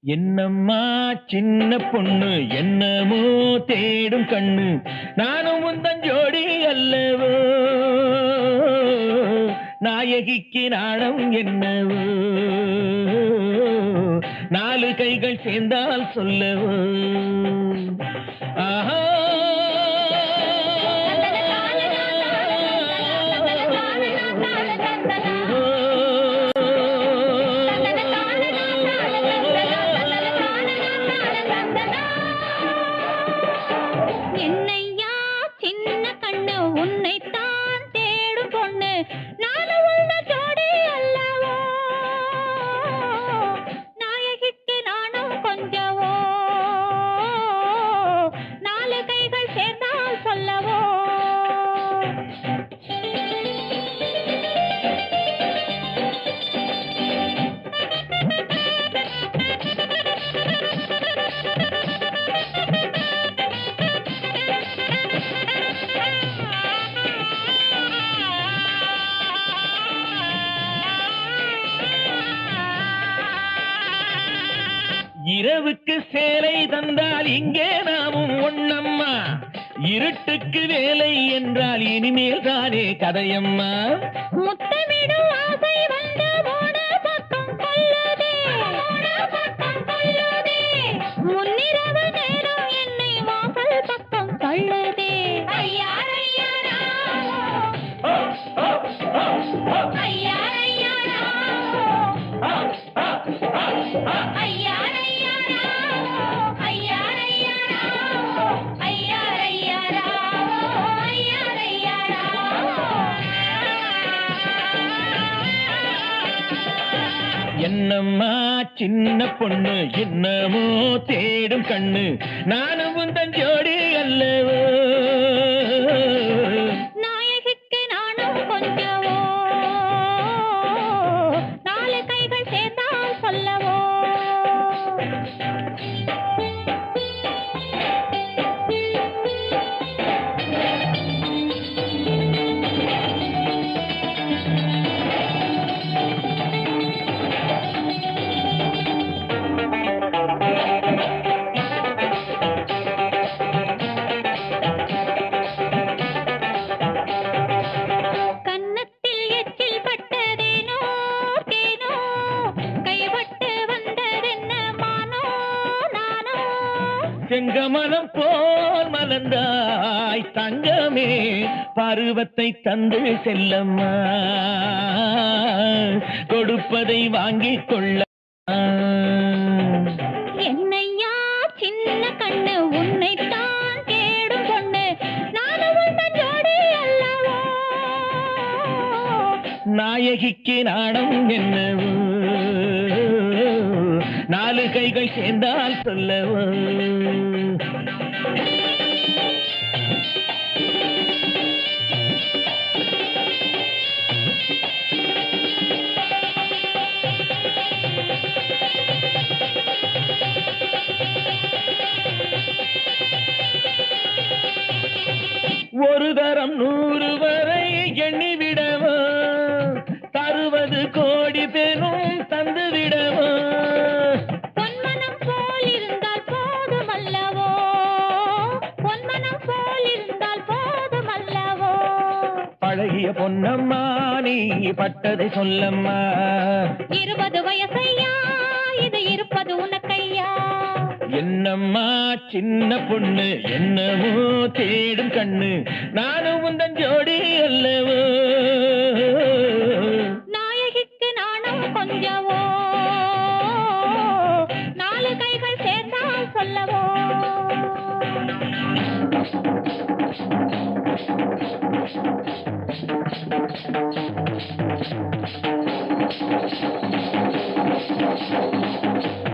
என்னம்மா சின்ன பொண்ணு என்னமோ தேடும் கண்ணு நானும் உந்தன் ஜோடி அல்லவோ நாயகிக்கு நாணம் என்னவோ நாலு கைகள் சேர்ந்தால் சொல்லவோ ஆஹா என்னையா சின்ன கண்ணு உன்னைத்தான் தேடும் பொண்ணு நானும் உள்ள ஜோடி அல்லவோ நாயகிக்கு நானும் கொஞ்சவோ நாலு கைகள் சேர்ந்தால் சொல்லவோ இரவுக்கு சேலை தந்தால் இங்கே நாமும் ஒண்ணம்மா இருட்டுக்கு வேலை என்றால் இனிமேல் தானே கதையம்மா முத்தமிடும் ஆசை வந்து போன பக்கம் கொள்ளுதே முன்னிரவு நேரம் என்னை வாசல் பக்கம் தள்ளுதே என்னம்மா சின்ன பொண்ணு என்னமோ தேடும் கண்ணு நானும் உந்தன் ஜோடி அல்லவோ நாயகிக்கு நானும் கொஞ்சவோ நாலு கைகள் சேர்ந்தால் சொல்லவோ கன்னத்தில் எச்சில் பட்டதேனோ தேனோ கைப்பட்டு வந்ததென்ன மானோ நானோ செங்கமலம் போல் மலர்ந்தாய் தங்கமே பருவத்தை தந்து செல்லம்மா கொடுப்பதை வாங்கிக் கொள்ள என்னையா சின்ன கண்ணு உன்னைத்தான் தேடும் பொண்ணு நானும் உள்ள ஜோடி அல்லவோ நாயகிக்கு நாணம் என்னவோ நாலு கைகள் சேர்ந்தால் சொல்லவோ ஒரு தரம் 100 வரை எண்ணிவிடவோ தருவது கோடி பெரும் தந்துவிடவோ பொன்மனம் போல் இருந்தால் போதும் அல்லவோ பொன்மனம் போல் இருந்தால் போதும் அல்லவோ பழகிய பொன்னம்மா நீ பட்டதை சொல்லம்மா 20 வயசையா இது இருப்பது உனக்கையா என்னம்மா சின்ன பொண்ணு என்னமோ தேடும் கண்ணு நானும் உந்தன் ஜோடி அல்லவோ நாயகிக்கு நானும் கொஞ்சவோ நாலு கைகள் சேர்ந்தால் சொல்லவோ Thank you.